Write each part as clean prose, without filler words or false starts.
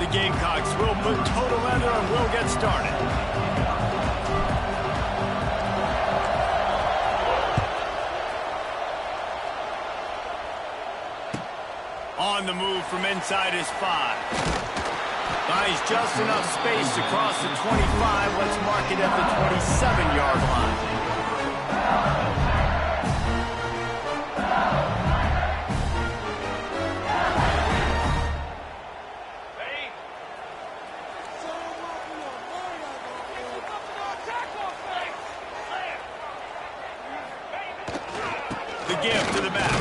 The Gamecocks will put total leather and will get started. On the move from inside his 5. Buys just enough space to cross the 25. Let's mark it at the 27-yard line. The give to the back.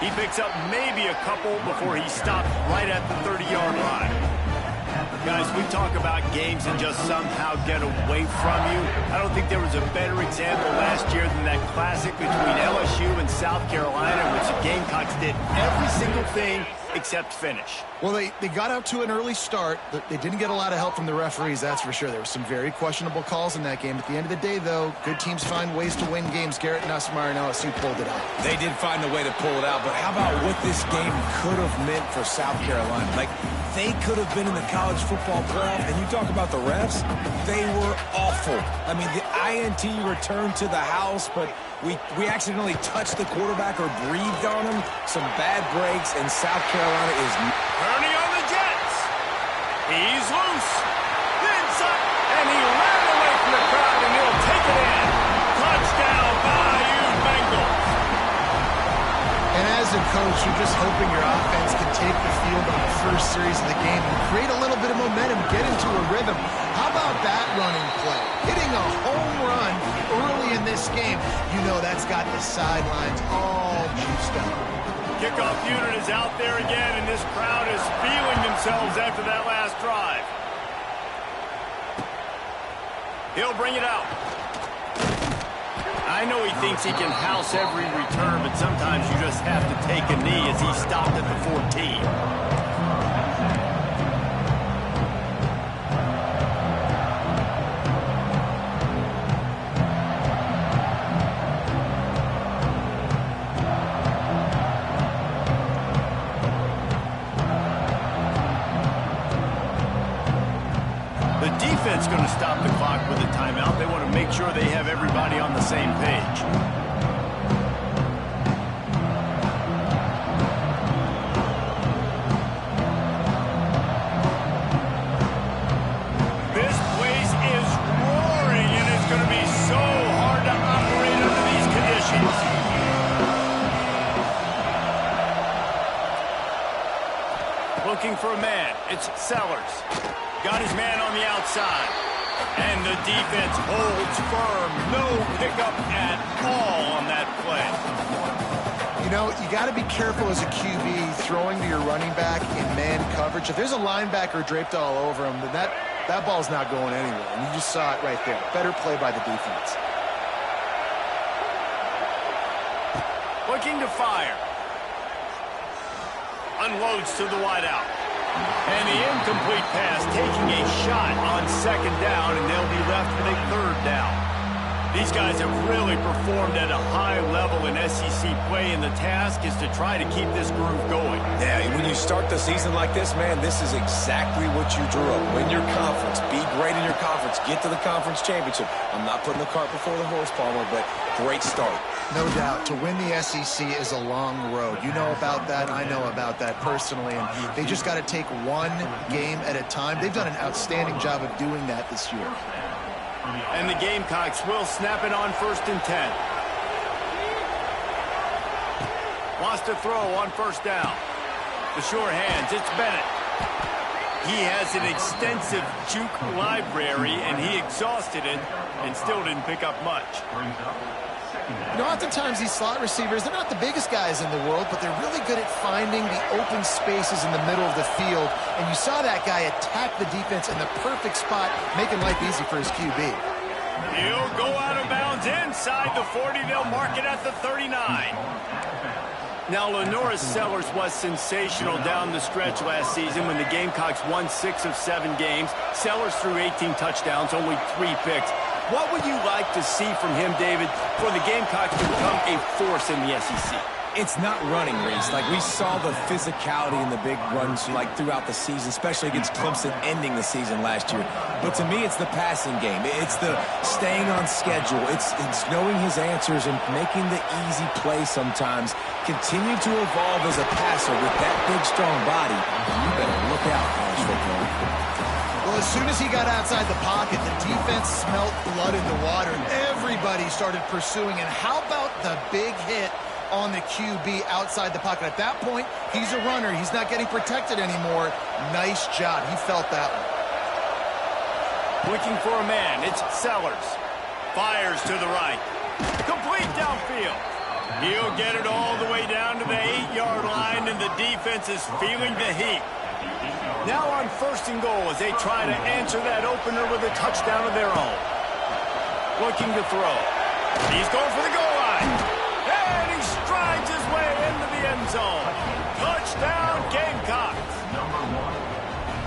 He picks up maybe a couple before he stopped right at the 30-yard line. Guys, we talk about games and just somehow get away from you. I don't think there was a better example last year than that classic between LSU and South Carolina, in which the Gamecocks did every single thing except finish. Well, they got out to an early start. They didn't get a lot of help from the referees, that's for sure. There were some very questionable calls in that game. At the end of the day, though, good teams find ways to win games. Garrett Nussmeier and LSU pulled it out. They did find a way to pull it out, but how about what this game could have meant for South Carolina? Like, they could have been in the college football playoff, and you talk about the refs, they were awful. I mean, the INT returned to the house, but we accidentally touched the quarterback or breathed on him. Some bad breaks, and South Carolina is turning on the Jets. He's loose. The inside, and he ran away from the crowd, and he'll take it in. Touchdown, Bayou Bengals. And as a coach, you're just hoping your offense can take the field on the first series of the game and create a little bit of momentum, get into a rhythm. How about that running play? Hitting a home run early in this game. You know that's got the sidelines all juiced up. Kickoff unit is out there again, and this crowd is feeling themselves after that last drive. He'll bring it out. I know he thinks he can house every return, but sometimes you just have to take a knee as he stopped at the 14. Defense going to stop the clock with a timeout. They want to make sure they have everybody on the same page. This place is roaring, and it's going to be so hard to operate under these conditions. Looking for a man. It's Sellers. Got his man on the outside. And the defense holds firm. No pickup at all on that play. You know, you got to be careful as a QB throwing to your running back in man coverage. If there's a linebacker draped all over him, then that ball's not going anywhere. And you just saw it right there. Better play by the defense. Looking to fire. Unloads to the wideout. And the incomplete pass taking a shot on second down, and they'll be left with a third down. These guys have really performed at a high level in SEC play, and the task is to try to keep this groove going. Yeah, when you start the season like this, man, this is exactly what you drew up. Win your conference. Be great in your conference. Get to the conference championship. I'm not putting the cart before the horse, Palmer, but great start. No doubt. To win the SEC is a long road. You know about that. I know about that personally. And they just got to take one game at a time. They've done an outstanding job of doing that this year. And the Gamecocks will snap it on 1st and 10. Wants to throw on 1st down. The sure hands. It's Bennett. He has an extensive juke library, and he exhausted it and still didn't pick up much. You know, oftentimes these slot receivers, they're not the biggest guys in the world, but they're really good at finding the open spaces in the middle of the field. And you saw that guy attack the defense in the perfect spot, making life easy for his QB. He'll go out of bounds inside the 40. They'll mark it at the 39. Now, Lenoris Sellers was sensational down the stretch last season when the Gamecocks won 6 of 7 games. Sellers threw 18 touchdowns, only 3 picks. What would you like to see from him, David, for the Gamecocks to become a force in the SEC? It's not running, Reese. Like, we saw the physicality in the big runs, like, throughout the season, especially against Clemson ending the season last year. But to me, it's the passing game. It's the staying on schedule. It's knowing his answers and making the easy play sometimes. Continue to evolve as a passer with that big, strong body. You better look out, college football. Well, as soon as he got outside the pocket, the defense smelled blood in the water. Everybody started pursuing. And how about the big hit on the QB outside the pocket? At that point, he's a runner. He's not getting protected anymore. Nice job. He felt that one. Looking for a man. It's Sellers. Fires to the right. Complete downfield. He'll get it all the way down to the 8-yard line, and the defense is feeling the heat. Now on 1st and goal as they try to answer that opener with a touchdown of their own. Looking to throw. He's going for the goal line. And he strides his way into the end zone. Touchdown, Gamecocks.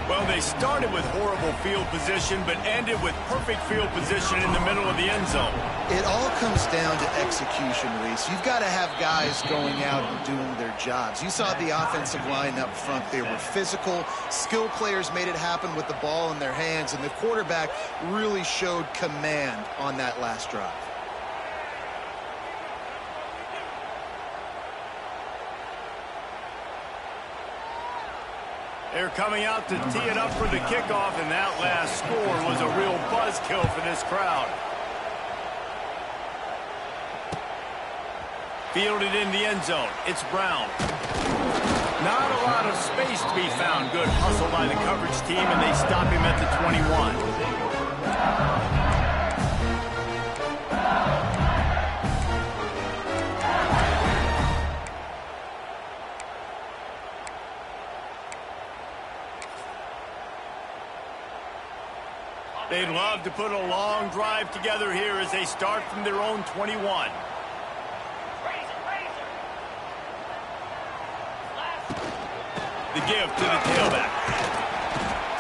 Well, they started with horrible field position, but ended with perfect field position in the middle of the end zone. It all comes down to execution, Reese. You've got to have guys going out and doing their jobs. You saw the offensive line up front. They were physical. Skill players made it happen with the ball in their hands, and the quarterback really showed command on that last drive. They're coming out to tee it up for the kickoff, and that last score was a real buzzkill for this crowd. Fielded in the end zone. It's Brown. Not a lot of space to be found. Good hustle by the coverage team, and they stop him at the 21. They'd love to put a long drive together here as they start from their own 21. The give to the tailback.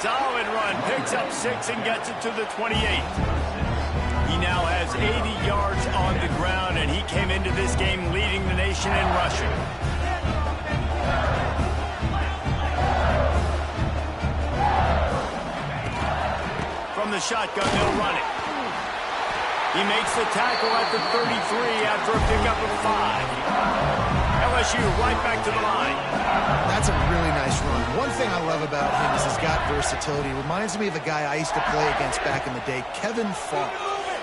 Solid run, picks up 6 and gets it to the 28. He now has 80 yards on the ground, and he came into this game leading the nation in rushing. From the shotgun, they'll run it. He makes the tackle at the 33 after a pickup of 5. LSU right back to the line. That's a really nice run. One thing I love about him is he's got versatility. Reminds me of a guy I used to play against back in the day, Kevin Falk.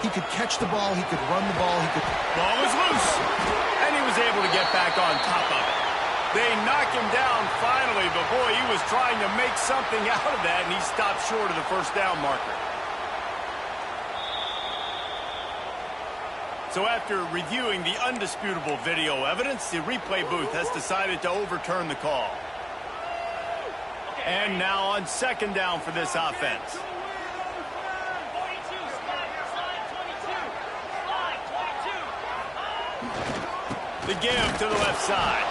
He could catch the ball, he could run the ball, he could... Ball was loose, and he was able to get back on top of it. They knock him down finally, but boy, he was trying to make something out of that, and he stopped short of the first down marker. So after reviewing the undisputable video evidence, the replay booth has decided to overturn the call. And now on 2nd down for this offense. The give to the left side.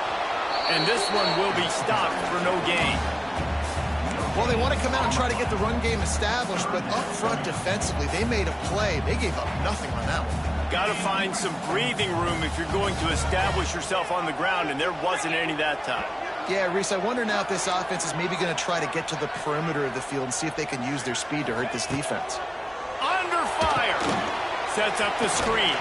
And this one will be stopped for no gain. Well, they want to come out and try to get the run game established, but up front defensively, they made a play. They gave up nothing on that one. Got to find some breathing room if you're going to establish yourself on the ground, and there wasn't any that time. Yeah, Reese, I wonder now if this offense is maybe going to try to get to the perimeter of the field and see if they can use their speed to hurt this defense. Under fire. Sets up the screen.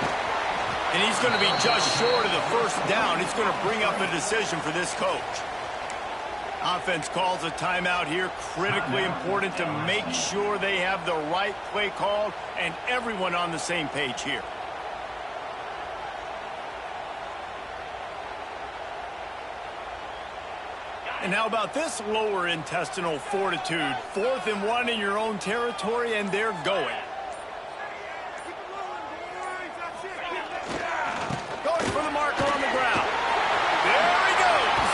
And he's going to be just short of the first down. It's going to bring up a decision for this coach. Offense calls a timeout here. Critically important to make sure they have the right play called and everyone on the same page here. And how about this lower intestinal fortitude? 4th and 1 in your own territory, and they're going. Going for the marker on the ground. There he goes.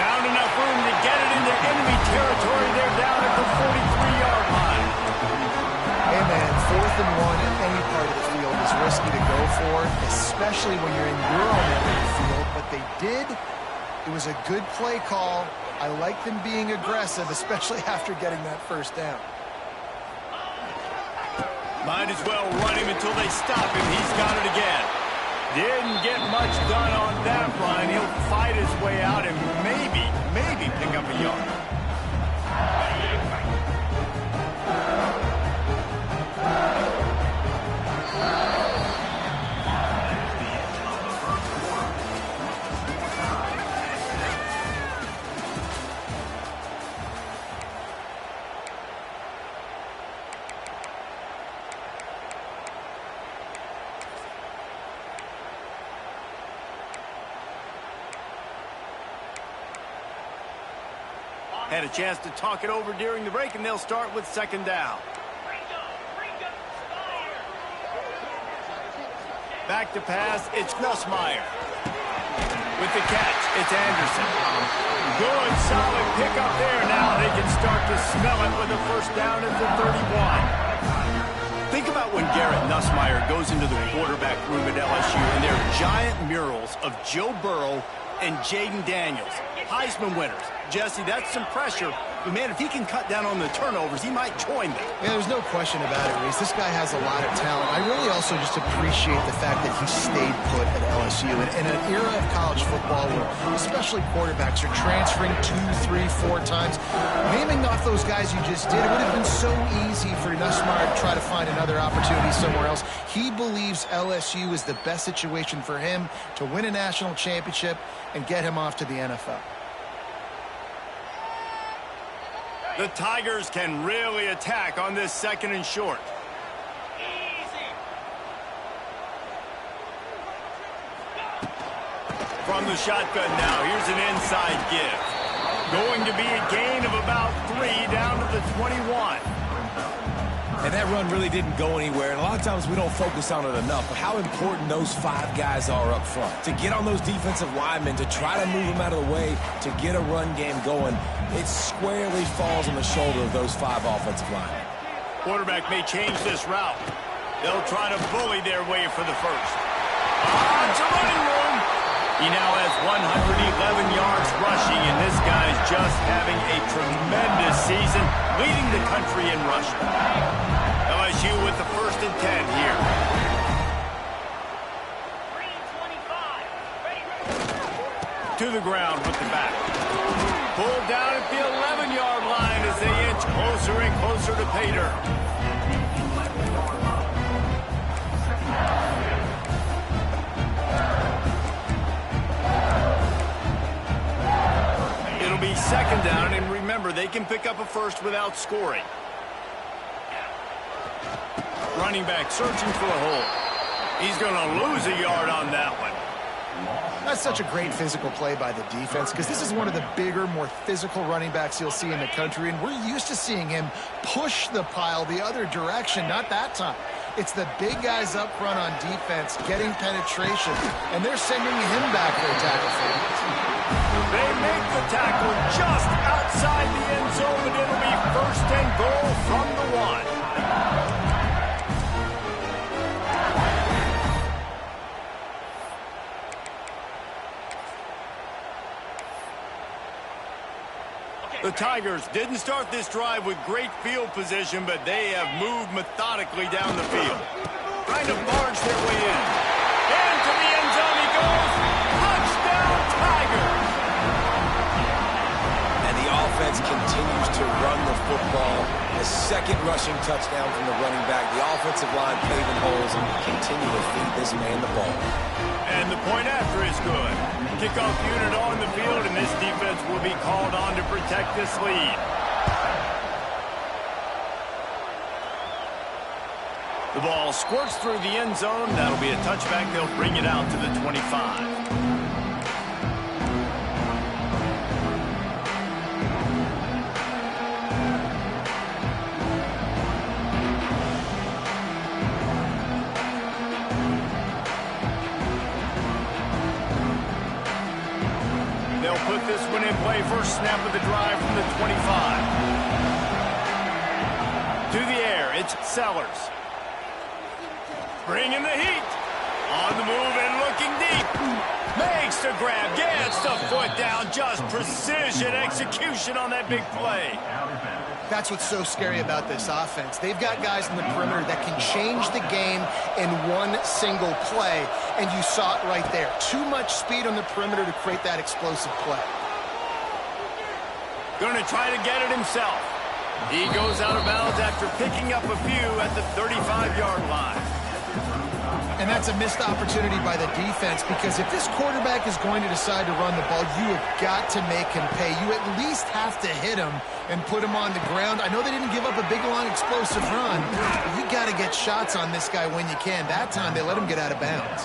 Found enough room to get it into enemy territory. They're down at the 43-yard line. Hey, man, 4th and 1 in any part of the field is risky to go for, especially when you're in your own end of the field. But they did. It was a good play call. I like them being aggressive, especially after getting that first down. Might as well run him until they stop him. He's got it again. Didn't get much done on that run. He'll way out and maybe pick up a yard. Had a chance to talk it over during the break, and they'll start with second down. Back to pass, it's Nussmeier. With the catch, it's Anderson. Good, solid pickup there. Now they can start to smell it with a first down at the 31. Think about when Garrett Nussmeier goes into the quarterback room at LSU, and there are giant murals of Joe Burrow and Jaden Daniels, Heisman winners. Jesse, that's some pressure. But, man, if he can cut down on the turnovers, he might join them. Yeah, there's no question about it, Reese. This guy has a lot of talent. I really also just appreciate the fact that he stayed put at LSU. In an era of college football where especially quarterbacks are transferring 2, 3, 4 times, naming off those guys you just did, it would have been so easy for Nussmeier to try to find another opportunity somewhere else. He believes LSU is the best situation for him to win a national championship and get him off to the NFL. The Tigers can really attack on this second and short. From the shotgun now, here's an inside give. Going to be a gain of about 3 down to the 21. And that run really didn't go anywhere. And a lot of times we don't focus on it enough. But how important those 5 guys are up front. To get on those defensive linemen, to try to move them out of the way, to get a run game going, it squarely falls on the shoulder of those 5 offensive linemen. Quarterback may change this route. They'll try to bully their way for the first. It's a running room. He now has 111 yards rushing, and this guy's just having a tremendous season, leading the country in rushing. LSU with the first and 10 here. To the ground with the back. Pulled down at the 11-yard line as they inch closer and closer to pay dirt. It'll be second down, and remember, they can pick up a first without scoring. Running back searching for a hole. He's going to lose a yard on that one. That's such a great physical play by the defense because this is one of the bigger, more physical running backs you'll see in the country, and we're used to seeing him push the pile the other direction. Not that time. It's the big guys up front on defense getting penetration, and they're sending him back for a tackle for it. They make the tackle just outside the end zone, and it'll be first and goal from the 1. The Tigers didn't start this drive with great field position, but they have moved methodically down the field. Trying to barge their way in. Into the end zone he goes. Touchdown, Tigers! And the offense continues to run the football. A second rushing touchdown from the running back. The offensive line paving holes and continue to feed this man the ball. And the point after is good. Kickoff unit on the field, and this defense will be called on to protect this lead. The ball squirts through the end zone. That'll be a touchback. They'll bring it out to the 25. Put this one in play. First snap of the drive from the 25. To the air, it's Sellers. Bringing the heat. On the move and looking deep. Makes the grab, gets the foot down. Just precision execution on that big play. That's what's so scary about this offense. They've got guys in the perimeter that can change the game in one single play, and you saw it right there. Too much speed on the perimeter to create that explosive play. Going to try to get it himself. He goes out of bounds after picking up a few at the 35-yard line. And that's a missed opportunity by the defense, because if this quarterback is going to decide to run the ball, you have got to make him pay. You at least have to hit him and put him on the ground. I know they didn't give up a big, long, explosive run, but you got to get shots on this guy when you can. That time, they let him get out of bounds.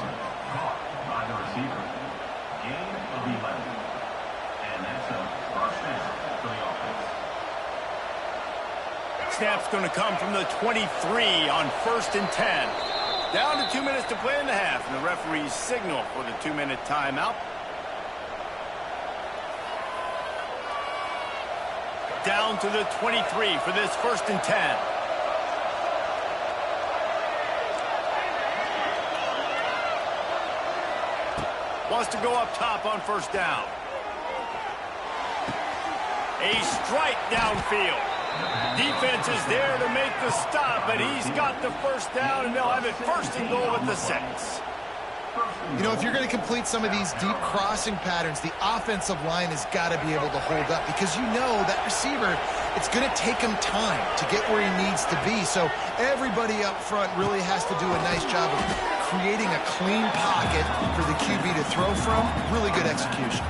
Snap's going to come from the 23 on 1st and 10. Down to 2 minutes to play in the half, and the referee's signal for the 2-minute timeout. Down to the 23 for this 1st and 10. Wants to go up top on 1st down. A strike downfield. Defense is there to make the stop, but he's got the 1st down, and they'll have it 1st and goal at the 6. You know, if you're going to complete some of these deep crossing patterns, the offensive line has got to be able to hold up, because you know that receiver, it's going to take him time to get where he needs to be. So everybody up front really has to do a nice job of creating a clean pocket for the QB to throw from. Really good execution.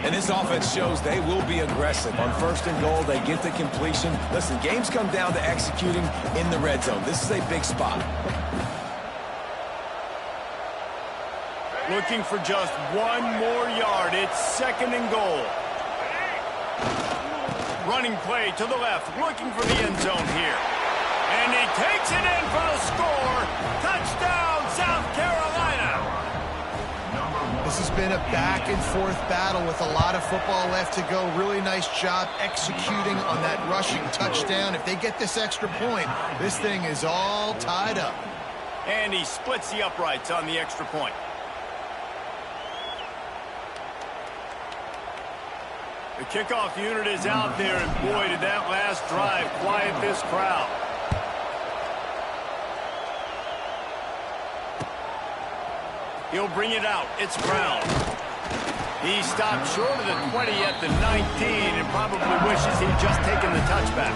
And this offense shows they will be aggressive. On 1st and goal, they get the completion. Listen, games come down to executing in the red zone. This is a big spot. Looking for just 1 more yard. It's 2nd and goal. Running play to the left, looking for the end zone here. And he takes it in for the score. Touchdown, South Carolina. This has been a back-and-forth battle with a lot of football left to go. Really nice job executing on that rushing touchdown. If they get this extra point, this thing is all tied up. And he splits the uprights on the extra point. The kickoff unit is out there, and boy, did that last drive quiet this crowd. He'll bring it out. It's Brown. He stopped short of the 20 at the 19 and probably wishes he'd just taken the touchback.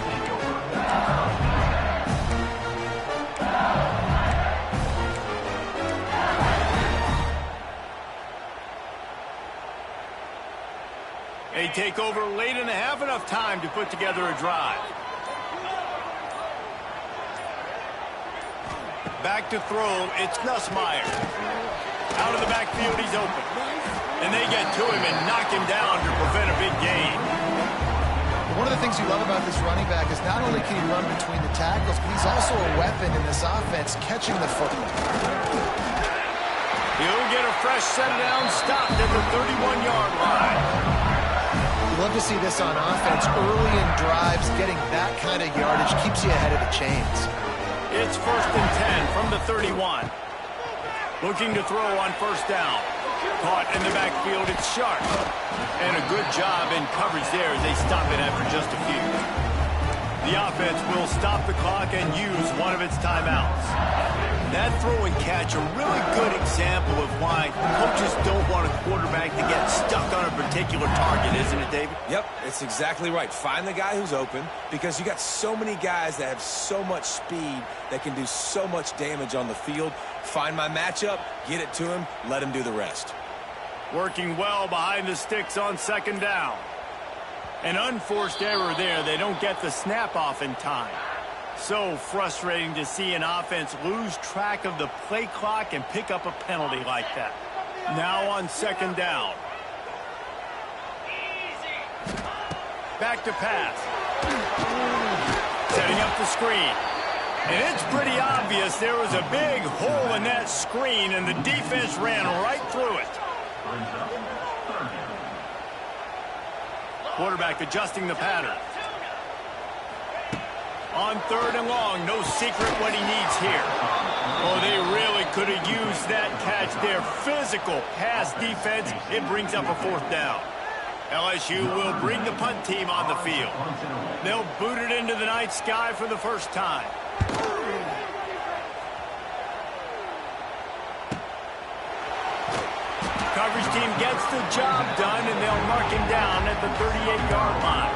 They take over late in the half, enough time to put together a drive. Back to throw, it's Nussmeier. Out of the backfield, he's open. And they get to him and knock him down to prevent a big gain. One of the things you love about this running back is not only can he run between the tackles, but he's also a weapon in this offense, catching the football. He'll get a fresh set down, stopped at the 31-yard line. You love to see this on offense. Early in drives, getting that kind of yardage keeps you ahead of the chains. It's 1st and 10 from the 31. Looking to throw on 1st down. Caught in the backfield, it's Sharp. And a good job in coverage there as they stop it after just a few. The offense will stop the clock and use one of its timeouts. That throw and catch, a really good example of why coaches don't want a quarterback to get stuck on a particular target, isn't it, David? Yep, it's exactly right. Find the guy who's open, because you got so many guys that have so much speed that can do so much damage on the field. Find my matchup, get it to him, let him do the rest. Working well behind the sticks on 2nd down. An unforced error there. They don't get the snap off in time. So frustrating to see an offense lose track of the play clock and pick up a penalty like that. Now on 2nd down. Back to pass. Setting up the screen. And it's pretty obvious there was a big hole in that screen, and the defense ran right through it. Quarterback adjusting the pattern. On 3rd and long, no secret what he needs here. Oh, they really could have used that catch there. Physical pass defense. It brings up a 4th down. LSU will bring the punt team on the field. They'll boot it into the night sky for the first time. Coverage team gets the job done, and they'll mark him down at the 38-yard line.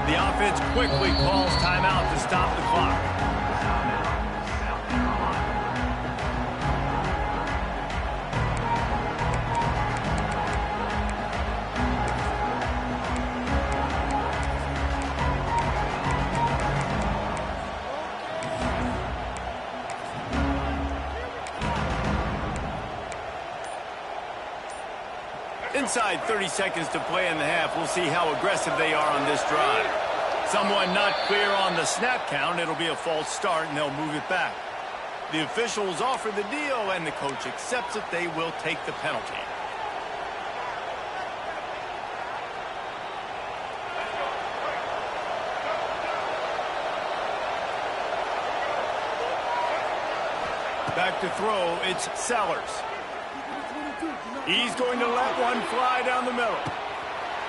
The offense quickly calls timeout to stop the clock. Inside 30 seconds to play in the half. We'll see how aggressive they are on this drive. Someone not clear on the snap count. It'll be a false start, and they'll move it back. The officials offer the deal, and the coach accepts it. They will take the penalty. Back to throw, it's Sellers. He's going to let one fly down the middle.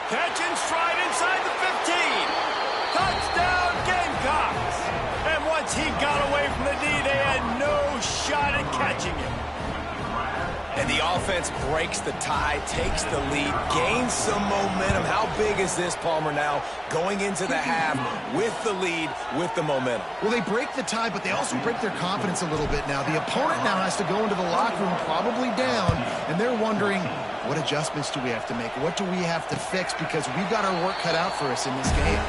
Catch and stride inside the 15. Touchdown, Gamecocks! And once he got away from the D, they had no shot at catching him. And the offense breaks the tie, takes the lead, gains some momentum. How big is this, Palmer, now going into the half with the lead, with the momentum? Well, they break the tie, but they also break their confidence a little bit now. The opponent now has to go into the locker room probably down, and they're wondering, what adjustments do we have to make? What do we have to fix? Because we've got our work cut out for us in this game.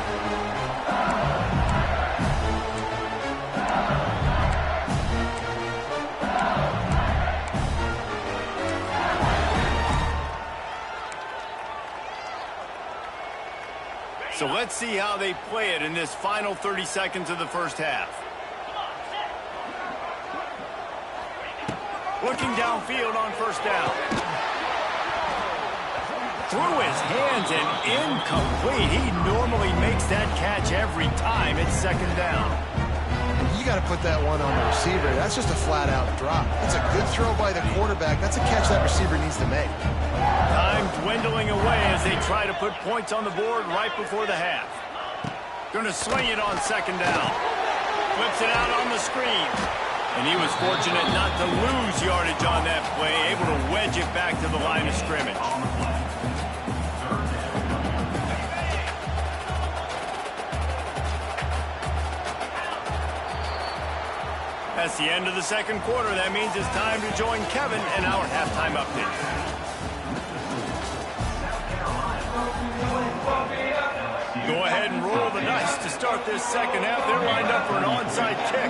So let's see how they play it in this final 30 seconds of the first half. Looking downfield on first down. Through his hands and incomplete. He normally makes that catch every time. It's second down. You got to put that one on the receiver. That's just a flat-out drop. That's a good throw by the quarterback. That's a catch that receiver needs to make. Time dwindling away as they try to put points on the board right before the half. Going to sling it on second down. Flips it out on the screen. And he was fortunate not to lose yardage on that play, able to wedge it back to the line of scrimmage. That's the end of the second quarter. That means it's time to join Kevin in our halftime update. Go ahead and roll the dice to start this second half. They're lined up for an onside kick.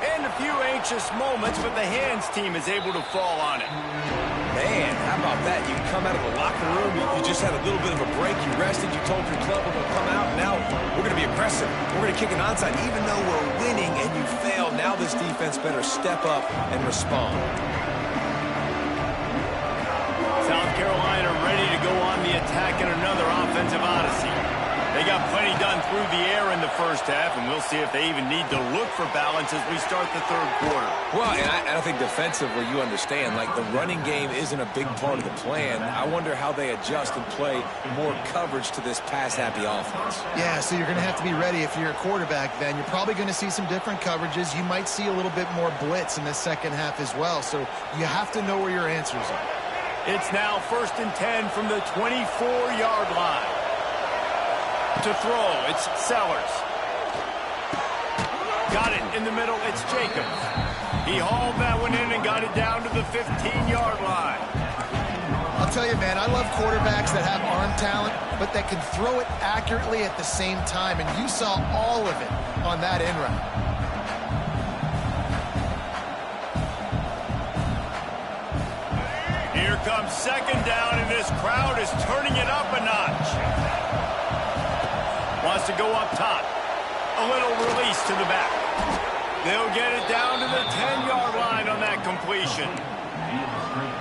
And a few anxious moments, but the hands team is able to fall on it. Man, how about that? You come out of the locker room, you just had a little bit of a break, you rested, you told your club we're going to come out, now we're going to be aggressive. We're going to kick an onside. Even though we're winning and you failed, now this defense better step up and respond. South Carolina ready to go on the attack in another offensive odyssey. They got plenty done through the air in the first half, and we'll see if they even need to look for balance as we start the third quarter. Well, and I think defensively, you understand, like the running game isn't a big part of the plan. I wonder how they adjust and play more coverage to this pass-happy offense. Yeah, so you're going to have to be ready if you're a quarterback then. You're probably going to see some different coverages. You might see a little bit more blitz in the second half as well, so you have to know where your answers are. It's now 1st and 10 from the 24-yard line. To throw, it's Sellers. Got it in the middle, it's Jacobs. He hauled that one in and got it down to the 15-yard line. I'll tell you, man, I love quarterbacks that have arm talent, but that can throw it accurately at the same time, and you saw all of it on that in route. Here comes second down, and this crowd is turning it up a notch. Wants to go up top. A little release to the back. They'll get it down to the 10-yard line on that completion.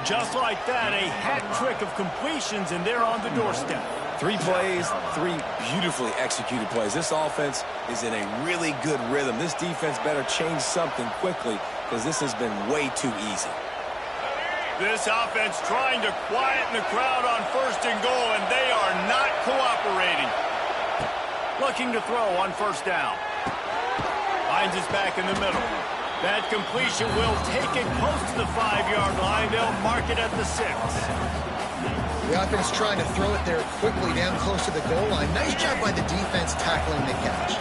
Just like that, a hat trick of completions, and they're on the doorstep. 3 plays, 3 beautifully executed plays. This offense is in a really good rhythm. This defense better change something quickly because this has been way too easy. This offense trying to quieten the crowd on 1st and goal, and they are not cooperating. Looking to throw on 1st down. Finds his back in the middle. That completion will take it close to the 5-yard line. They'll mark it at the 6. The offense trying to throw it there quickly down close to the goal line. Nice job by the defense tackling the catch.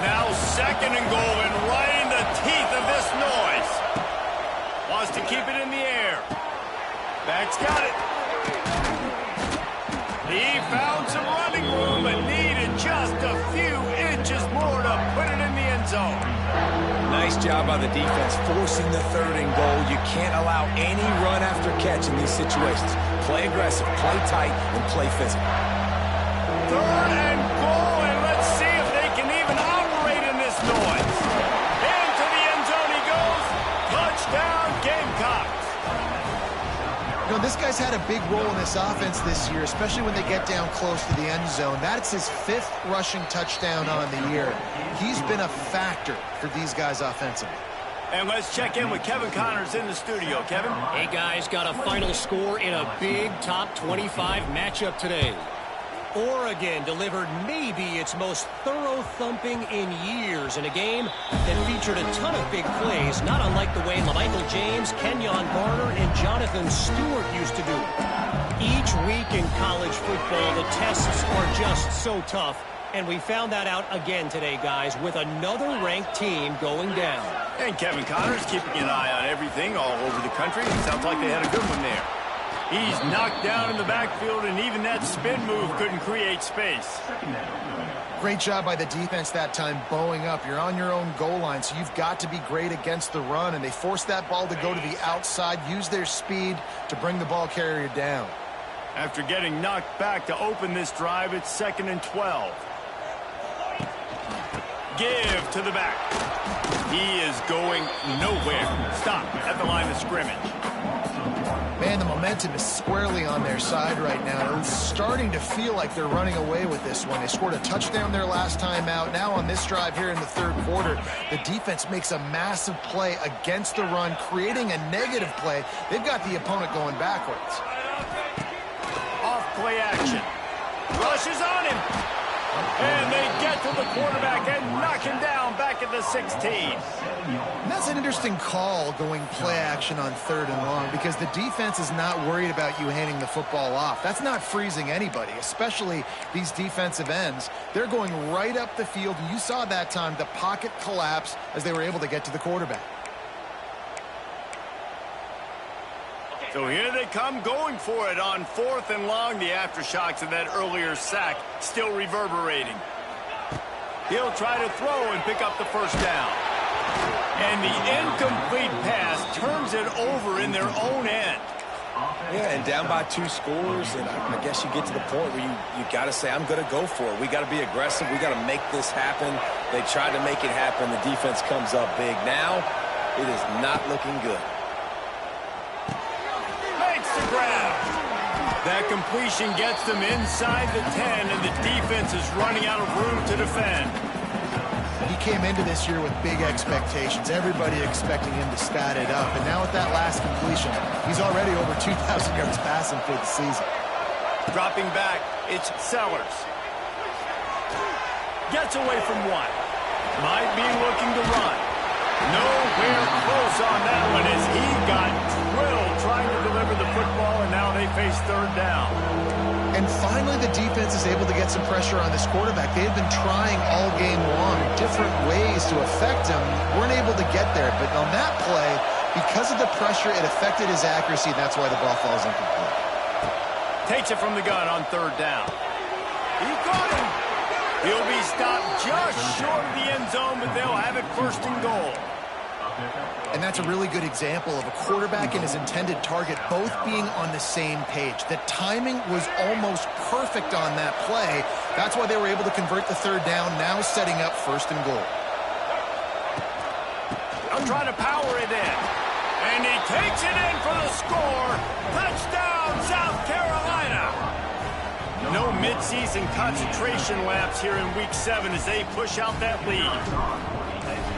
Now 2nd and goal, and right in the teeth of this noise. Wants to keep it in the air. Back's got it. He found some running room, but needed just a few inches more to put it in the end zone. Nice job by the defense forcing the 3rd and goal. You can't allow any run after catch in these situations. Play aggressive, play tight, and play physical. 3rd and goal, and let's see if they can even operate in this noise. Into the end zone he goes. Touchdown, Gamecocks. You know, this guy's had a big role in this offense this year, especially when they get down close to the end zone. That's his 5th rushing touchdown on the year. He's been a factor for these guys offensively. And let's check in with Kevin Connors in the studio. Kevin? Hey, guys, got a final score in a big top 25 matchup today. Oregon delivered maybe its most thorough thumping in years in a game that featured a ton of big plays, not unlike the way LaMichael James, Kenyon Barner, and Jonathan Stewart used to do it. Each week in college football, the tests are just so tough, and we found that out again today, guys, with another ranked team going down. And Kevin Connors keeping an eye on everything all over the country. It sounds like they had a good one there. He's knocked down in the backfield, and even that spin move couldn't create space. Great job by the defense that time, bowing up. You're on your own goal line, so you've got to be great against the run, and they forced that ball to go to the outside, use their speed to bring the ball carrier down. After getting knocked back to open this drive, it's 2nd and 12. Give to the back. He is going nowhere. Stop at the line of scrimmage. Man, the momentum is squarely on their side right now. It's starting to feel like they're running away with this one. They scored a touchdown their last time out. Now on this drive here in the 3rd quarter, the defense makes a massive play against the run, creating a negative play. They've got the opponent going backwards. Off play action. Rushes on him. And they get to the quarterback and knock him down back at the 16. And that's an interesting call, going play action on 3rd and long, because the defense is not worried about you handing the football off. That's not freezing anybody, especially these defensive ends. They're going right up the field, and you saw that time the pocket collapse as they were able to get to the quarterback. So here they come going for it on 4th and long. The aftershocks of that earlier sack still reverberating. He'll try to throw and pick up the 1st down. And the incomplete pass turns it over in their own end. Yeah, and down by 2 scores, and I guess you get to the point where you got to say, I'm going to go for it. We got to be aggressive. We got to make this happen. They tried to make it happen. The defense comes up big. Now it is not looking good. Grab. That completion gets them inside the 10, and the defense is running out of room to defend. He came into this year with big expectations. Everybody expecting him to stat it up. And now with that last completion, he's already over 2,000 yards passing for the season. Dropping back, it's Sellers. Gets away from one. Might be looking to run. Nowhere close on that one as he got drilled trying to deliver the football, and now they face 3rd down. And finally, the defense is able to get some pressure on this quarterback. They had been trying all game long different ways to affect him. Weren't able to get there, but on that play, because of the pressure, it affected his accuracy, and that's why the ball falls incomplete. Takes it from the gun on 3rd down. He got him. He'll be stopped just short of the end zone, but they'll have it 1st and goal. And that's a really good example of a quarterback and his intended target both being on the same page. The timing was almost perfect on that play. That's why they were able to convert the 3rd down, now setting up 1st and goal. They'll try to power it in. And he takes it in for the score. Touchdown, South Carolina. No midseason concentration lapse here in Week 7 as they push out that lead.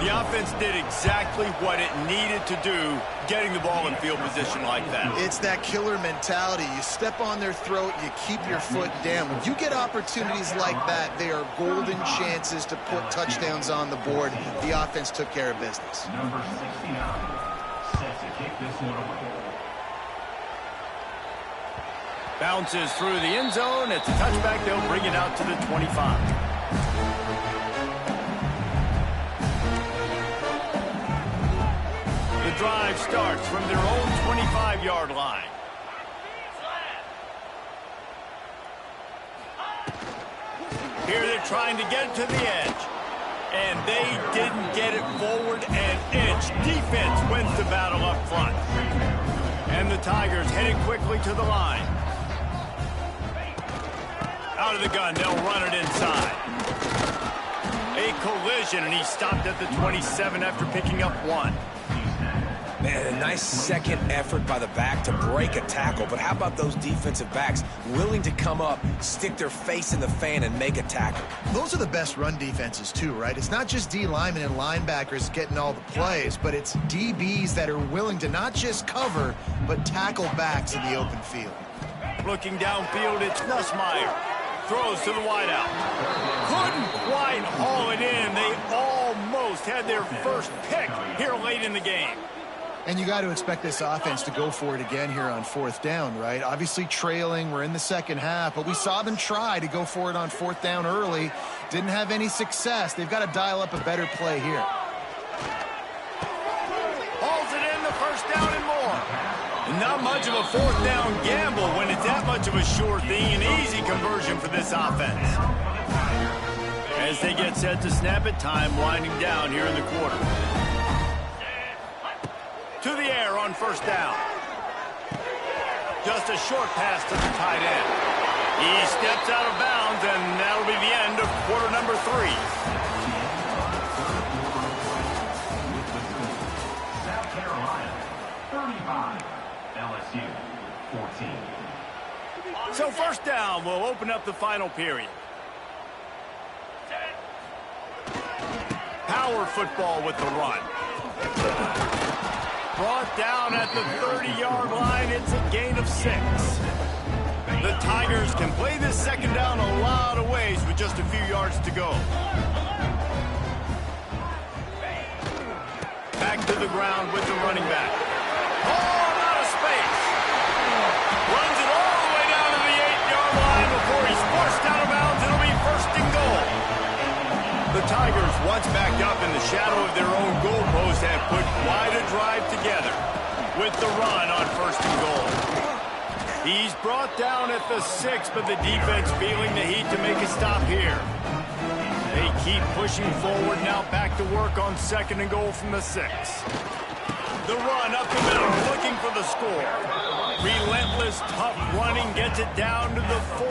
The offense did exactly what it needed to do, getting the ball in field position like that. It's that killer mentality. You step on their throat, you keep your foot down. When you get opportunities like that, they are golden chances to put touchdowns on the board. The offense took care of business. Number 69, set to kick this one away. Bounces through the end zone. It's a touchback. They'll bring it out to the 25. The drive starts from their own 25-yard line. Here they're trying to get it to the edge. And they didn't get it forward an inch. Defense wins the battle up front. And the Tigers heading quickly to the line. Out of the gun, they'll run it inside. A collision, and he stopped at the 27 after picking up 1. Man, a nice second effort by the back to break a tackle. But how about those defensive backs willing to come up, stick their face in the fan, and make a tackle? Those are the best run defenses, too, right? It's not just D linemen and linebackers getting all the plays, but it's DBs that are willing to not just cover, but tackle backs in the open field. Looking downfield, it's Nussmeier. Throws to the wideout. Couldn't quite haul it in. They almost had their first pick here late in the game. And you got to expect this offense to go for it again here on 4th down, right? Obviously trailing, we're in the second half, but we saw them try to go for it on 4th down early. Didn't have any success. They've got to dial up a better play here. Hauls it in, the first down and more. Not much of a 4th down gamble when it's that much of a sure thing. An easy conversion for this offense. As they get set to snap it, time winding down here in the quarter. To the air on 1st down. Just a short pass to the tight end. He steps out of bounds, and that'll be the end of quarter number 3. South Carolina, 35. LSU, 14. So 1st down will open up the final period. Power football with the run. Brought down at the 30-yard line. It's a gain of 6. The Tigers can play this 2nd down a lot of ways with just a few yards to go. Back to the ground with the running back. Oh, out of space. Runs it all the way down to the 8-yard line before he's forced out of bounds. It'll be 1st and goal. The Tigers, once backed up in the shadow of their own goalpost, have put quite a drive together with the run on 1st and goal. He's brought down at the 6, but the defense feeling the heat to make a stop here. They keep pushing forward, now back to work on 2nd and goal from the 6. The run up the middle, looking for the score. Relentless, tough running gets it down to the 4.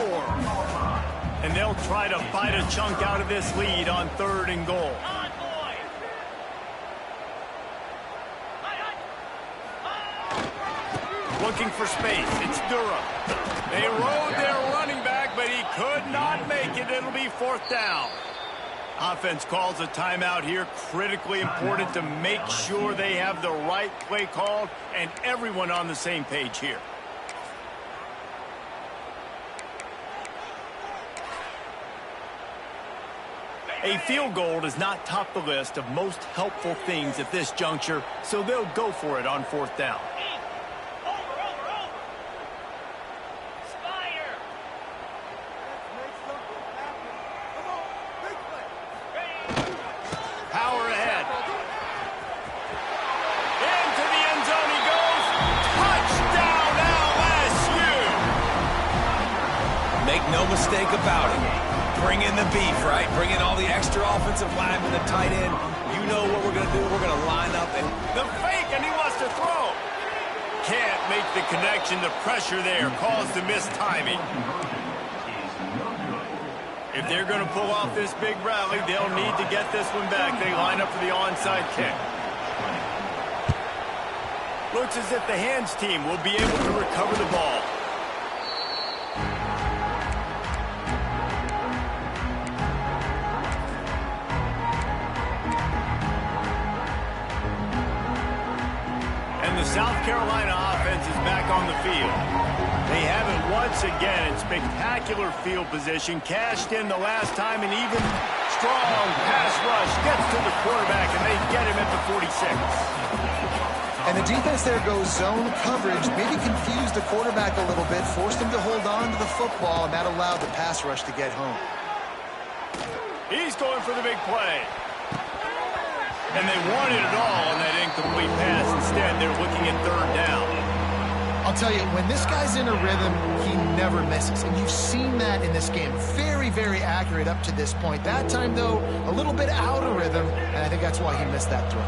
And they'll try to bite a chunk out of this lead on 3rd and goal. Looking for space. It's Durham. They rode their running back, but he could not make it. It'll be 4th down. Offense calls a timeout here. Critically important to make sure they have the right play called and everyone on the same page here. A field goal does not top the list of most helpful things at this juncture, so they'll go for it on 4th down. Power ahead. Into the end zone he goes. Touchdown LSU! Make no mistake about it. Bring in the beef, right? Bring in all the extra offensive linemen, the tight end. You know what we're going to do. We're going to line up and the fake, and he wants to throw. Can't make the connection. The pressure there caused the missed timing. If they're going to pull off this big rally, they'll need to get this one back. They line up for the onside kick. Looks as if the hands team will be able to recover the ball. And the South Carolina offense is back on the field. They have it once again in spectacular field position, cashed in the last time, and even strong pass rush gets to the quarterback, and they get him at the 46. And the defense there goes zone coverage, maybe confused the quarterback a little bit, forced him to hold on to the football, and that allowed the pass rush to get home. He's going for the big play. And they wanted it all on that incomplete pass. Instead, they're looking at third down. I'll tell you, when this guy's in a rhythm, he never misses. And you've seen that in this game. Very, very accurate up to this point. That time, though, a little bit out of rhythm, and I think that's why he missed that throw.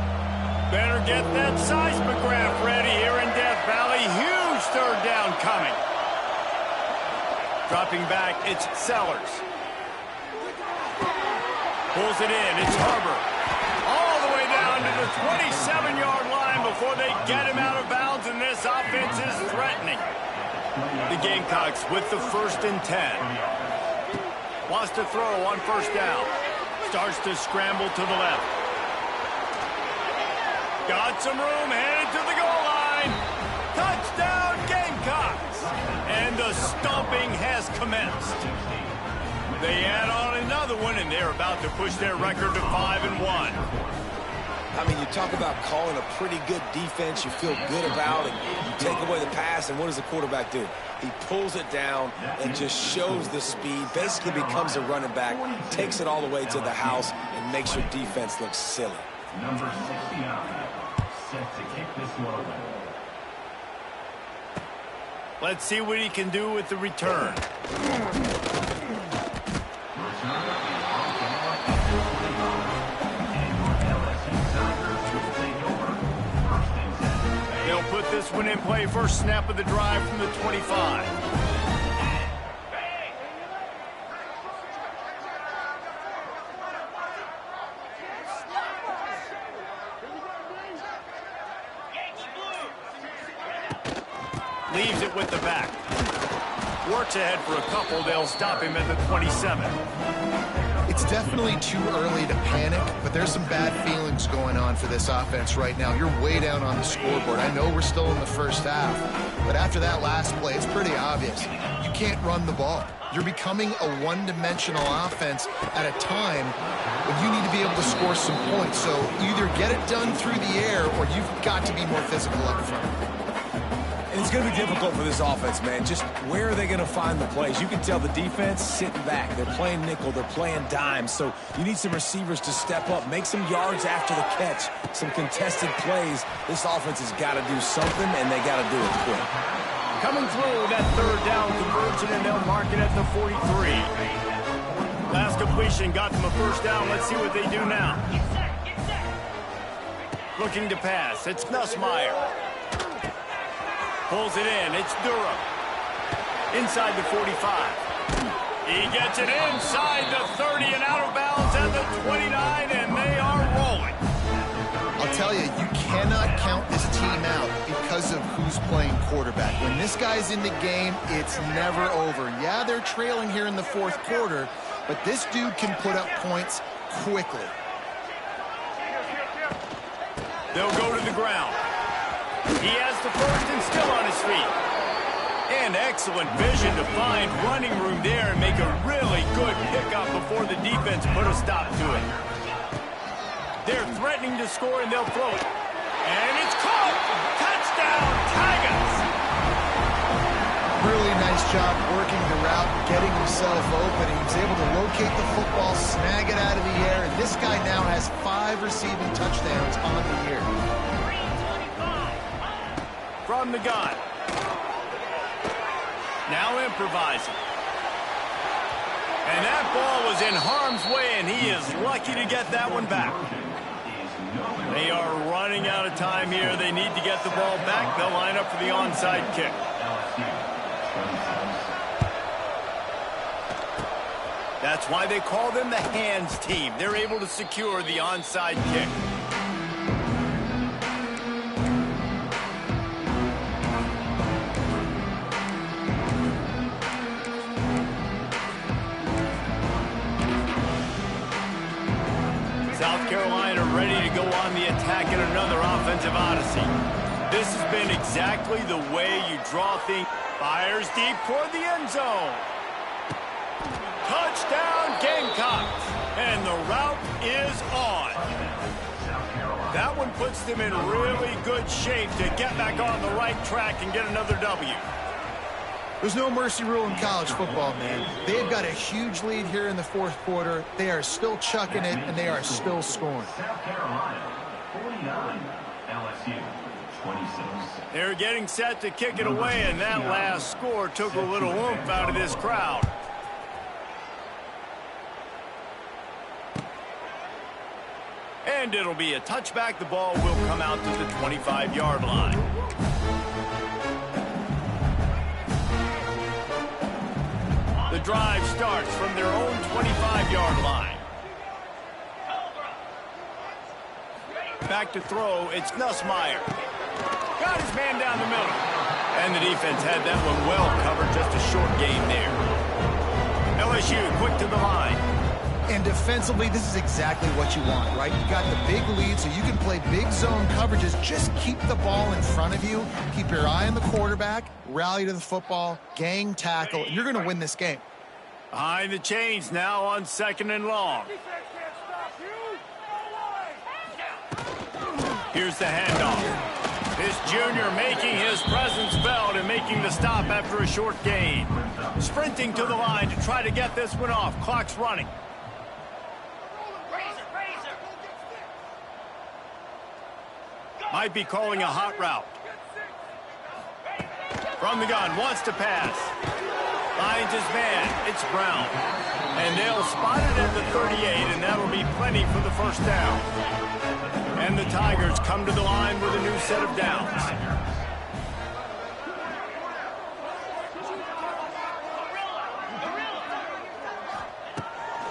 Better get that seismograph ready here in Death Valley. Huge third down coming. Dropping back, it's Sellers. Pulls it in, it's Harbor. All the way down to the 27-yard line before they get him out of bounds, and this offense is threatening. The Gamecocks with the 1st and 10. Wants to throw on first down. Starts to scramble to the left. Got some room, headed to the goal line. Touchdown, Gamecocks! And the stomping has commenced. They add on another one, and they're about to push their record to 5-1. I mean, you talk about calling a pretty good defense you feel good about, and you take away the pass, and what does the quarterback do? He pulls it down and just shows the speed, basically becomes a running back, takes it all the way to the house, and makes your defense look silly. Number 69, set to kick this one away. Let's see what he can do with the return. They'll put this one in play. First snap of the drive from the 25. Leaves it with the back. Works ahead for a couple. They'll stop him at the 27. It's definitely too early to panic, but there's some bad feelings going on for this offense right now. You're way down on the scoreboard. I know we're still in the first half, but after that last play, it's pretty obvious. You can't run the ball. You're becoming a one-dimensional offense at a time when you need to be able to score some points. So either get it done through the air or you've got to be more physical up front. And it's going to be difficult for this offense, man. Just where are they going to find the plays? You can tell the defense sitting back. They're playing nickel. They're playing dime. So you need some receivers to step up, make some yards after the catch, some contested plays. This offense has got to do something, and they got to do it quick. Coming through that third down conversion, and they'll mark it at the 43. Last completion got them a first down. Let's see what they do now. Looking to pass. It's Nussmeier. Pulls it in. It's Durham. Inside the 45. He gets it inside the 30 and out of bounds at the 29, and they are rolling. I'll tell you, you cannot count this team out because of who's playing quarterback. When this guy's in the game, it's never over. Yeah, they're trailing here in the fourth quarter, but this dude can put up points quickly. They'll go to the ground. He has the first and still on his feet. And excellent vision to find running room there and make a really good pickup before the defense put a stop to it. They're threatening to score, and they'll throw it. And it's caught! Touchdown, Tigers! Really nice job working the route, getting himself open. He was able to locate the football, snag it out of the air, and this guy now has 5 receiving touchdowns on the year. From the gun. Now improvising. And that ball was in harm's way, and he is lucky to get that one back. They are running out of time here. They need to get the ball back. They'll line up for the onside kick. That's why they call them the hands team. They're able to secure the onside kick. South Carolina ready to go on the attack in another offensive odyssey. This has been exactly the way you draw things. Fires deep toward the end zone. Touchdown, Gamecocks. And the route is on. That one puts them in really good shape to get back on the right track and get another W. There's no mercy rule in college football, man. They've got a huge lead here in the fourth quarter. They are still chucking it, and they are still scoring. South Carolina, 49. LSU, 26. They're getting set to kick it away, and that last score took a little oomph out of this crowd. And it'll be a touchback. The ball will come out to the 25-yard line. The drive starts from their own 25-yard line. Back to throw, it's Nussmeier. Got his man down the middle. And the defense had that one well covered, just a short gain there. LSU quick to the line. And defensively, this is exactly what you want, right? You got the big lead, so you can play big zone coverages. Just keep the ball in front of you. Keep your eye on the quarterback. Rally to the football. Gang tackle. You're going to win this game. Behind the chains now on 2nd and long. Here's the handoff. This junior making his presence felt and making the stop after a short gain. Sprinting to the line to try to get this one off. Clock's running. Might be calling a hot route. From the gun, wants to pass. Finds his man. It's Brown. And they'll spot it at the 38, and that'll be plenty for the first down. And the Tigers come to the line with a new set of downs.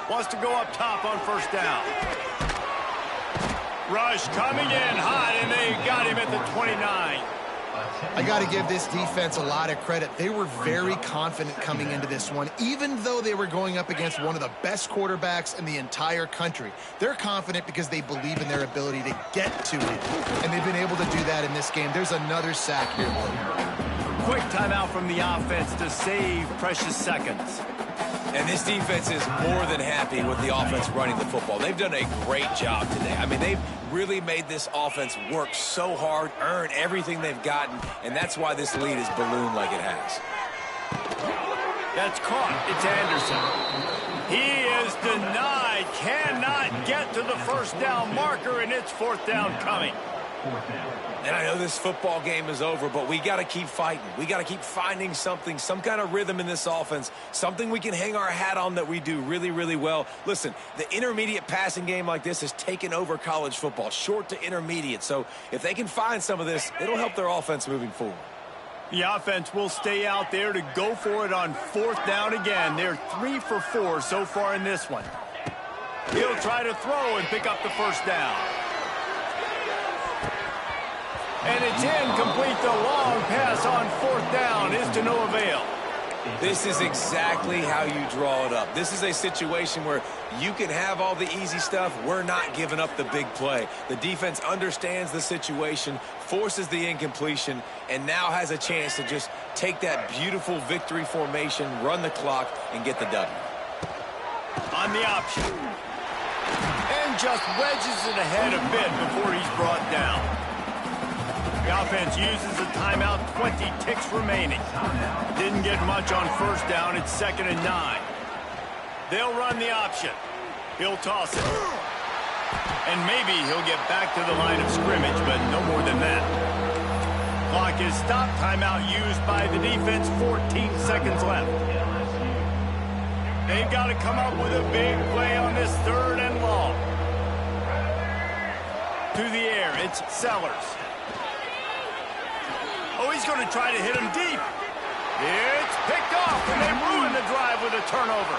Wants to go up top on first down. Rush coming in hot, and they got him at the 29. I got to give this defense a lot of credit. They were very confident coming into this one, even though they were going up against one of the best quarterbacks in the entire country. They're confident because they believe in their ability to get to it, and they've been able to do that in this game. There's another sack here. Quick timeout from the offense to save precious seconds. And this defense is more than happy with the offense running the football. They've done a great job today. I mean, they've really made this offense work so hard, earn everything they've gotten, and that's why this lead is ballooned like it has. That's caught. It's Anderson. He is denied. Cannot get to the first down marker, and it's fourth down coming. And I know this football game is over, but we got to keep fighting. We got to keep finding something, some kind of rhythm in this offense, something we can hang our hat on that we do really, really well. Listen, the intermediate passing game like this has taken over college football, short to intermediate. So if they can find some of this, it'll help their offense moving forward. The offense will stay out there to go for it on fourth down again. They're 3 for 4 so far in this one. He'll try to throw and pick up the first down. And it's incomplete. The long pass on fourth down is to no avail. This is exactly how you draw it up. This is a situation where you can have all the easy stuff. We're not giving up the big play. The defense understands the situation, forces the incompletion, and now has a chance to just take that beautiful victory formation, run the clock, and get the W. On the option. And just wedges it ahead a bit before he's brought down. The offense uses a timeout, 20 ticks remaining. Didn't get much on first down. It's 2nd and 9. They'll run the option. He'll toss it. And maybe he'll get back to the line of scrimmage, but no more than that. Clock is stopped. Timeout used by the defense. 14 seconds left. They've got to come up with a big play on this 3rd and long. To the air, it's Sellers. Oh, he's going to try to hit him deep. It's picked off, and they ruin the drive with a turnover.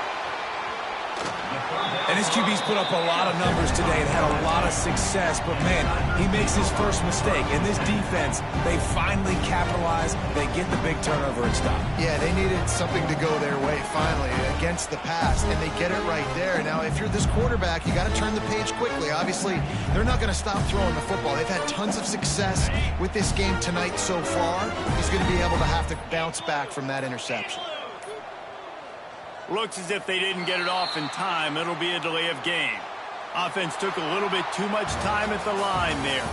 And his QB's put up a lot of numbers today and had a lot of success. But, man, he makes his first mistake. And this defense, they finally capitalize. They get the big turnover and stop. Yeah, they needed something to go their way, finally, against the pass. And they get it right there. Now, if you're this quarterback, you got to turn the page quickly. Obviously, they're not going to stop throwing the football. They've had tons of success with this game tonight so far. He's going to be able to have to bounce back from that interception. Looks as if they didn't get it off in time. It'll be a delay of game. Offense took a little bit too much time at the line there.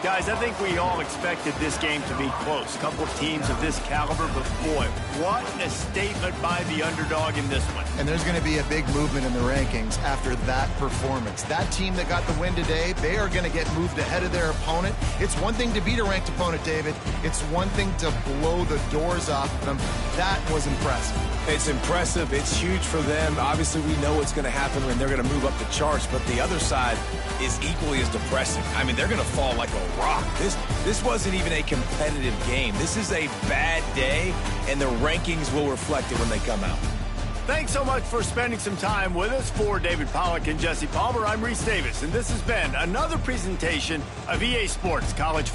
Guys, I think we all expected this game to be close. A couple of teams of this caliber, but boy, what a statement by the underdog in this one. And there's going to be a big movement in the rankings after that performance. That team that got the win today, they are going to get moved ahead of their opponent. It's one thing to beat a ranked opponent, David. It's one thing to blow the doors off them. That was impressive. It's impressive. It's huge for them. Obviously, we know what's going to happen when they're going to move up the charts, but the other side is equally as depressing. I mean, they're going to fall like a rock. This wasn't even a competitive game. This is a bad day, and the rankings will reflect it when they come out. Thanks so much for spending some time with us. For David Pollack and Jesse Palmer, I'm Reese Davis, and this has been another presentation of EA Sports College